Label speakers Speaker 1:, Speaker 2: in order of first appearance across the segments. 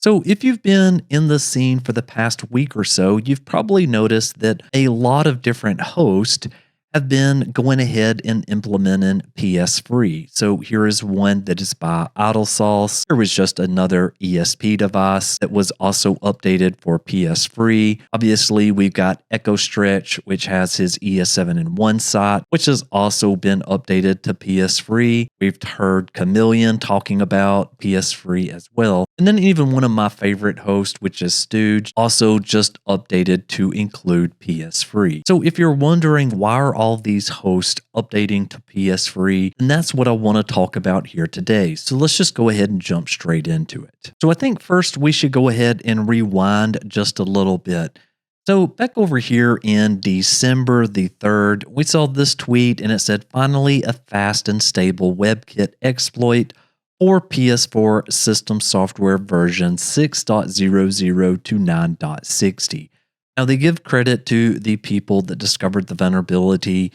Speaker 1: So, if you've been in the scene for the past week or so, you've probably noticed that a lot of different hosts have been going ahead and implementing PsFree. So, here is one that is by idlesauce. There was just another ESP device that was also updated for PsFree. Obviously, we've got Echo Stretch, which has his ES7 in one site, which has also been updated to PsFree. We've heard Chameleon talking about PsFree as well. And then even one of my favorite hosts, which is Stooged, also just updated to include PsFree. So if you're wondering why are all these hosts updating to PsFree, and that's what I want to talk about here today. So let's just go ahead and jump straight into it. So I think first we should go ahead and rewind just a little bit. So back over here in December the 3rd, we saw this tweet and it said, finally a fast and stable WebKit exploit or PS4 system software version 6.00 to 9.60. Now, they give credit to the people that discovered the vulnerability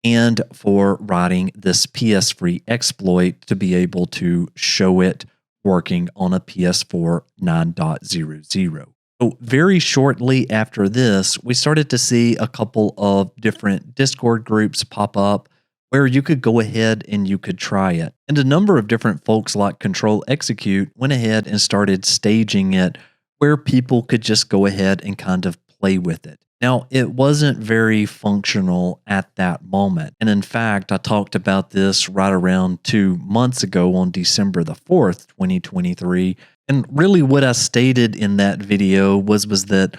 Speaker 1: and for writing this PsFree exploit to be able to show it working on a PS4 9.00. So very shortly after this, we started to see a couple of different Discord groups pop up where you could go ahead and you could try it. And a number of different folks like Control Execute went ahead and started staging it where people could just go ahead and kind of play with it. Now, it wasn't very functional at that moment. And in fact, I talked about this right around 2 months ago on December the 4th, 2023. And really what I stated in that video was that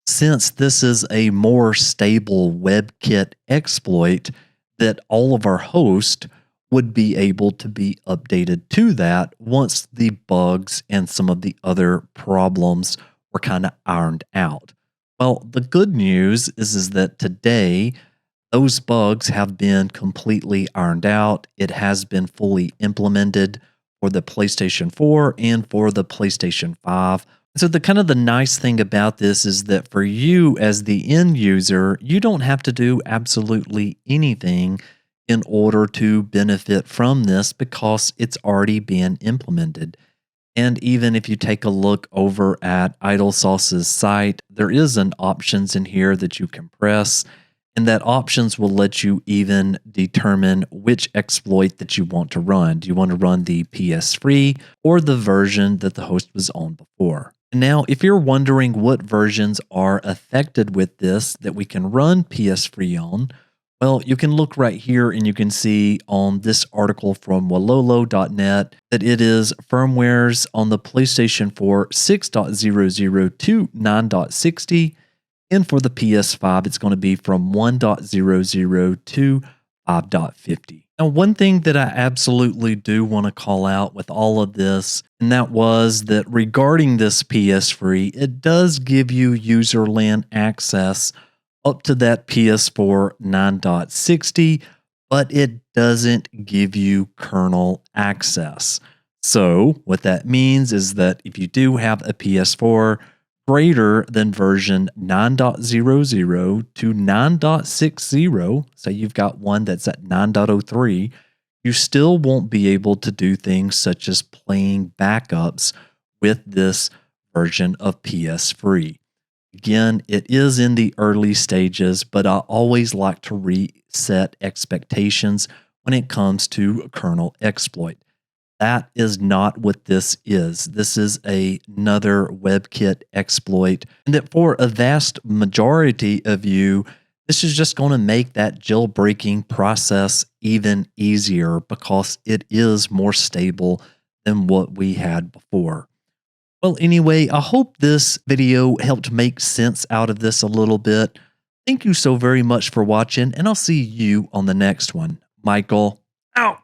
Speaker 1: since this is a more stable WebKit exploit, that all of our hosts would be able to be updated to that once the bugs and some of the other problems were kind of ironed out. Well, the good news is that today, those bugs have been completely ironed out. It has been fully implemented for the PlayStation 4 and for the PlayStation 5. So the nice thing about this is that for you as the end user, you don't have to do absolutely anything in order to benefit from this because it's already been implemented. And even if you take a look over at idlesauce's site, there is an options in here that you can press, and that options will let you even determine which exploit that you want to run. Do you want to run the PsFree or the version that the host was on before? Now, if you're wondering what versions are affected with this that we can run PsFree on, well, you can look right here and you can see on this article from walolo.net that it is firmwares on the PlayStation 4 6.00 to 9.60, and for the PS5 it's going to be from 1.00 to 5.50. Now, one thing that I absolutely do want to call out with all of this, and that was that regarding this PsFree, it does give you userland access up to that PS4 9.60, but it doesn't give you kernel access. So what that means is that if you do have a PS4 greater than version 9.00 to 9.60, say you've got one that's at 9.03, you still won't be able to do things such as playing backups with this version of PsFree. Again, it is in the early stages, but I always like to reset expectations when it comes to kernel exploit. That is not what this is. This is another WebKit exploit, and that for a vast majority of you, this is just going to make that jailbreaking process even easier because it is more stable than what we had before. Well, anyway, I hope this video helped make sense out of this a little bit. Thank you so very much for watching, and I'll see you on the next one. Michael, out.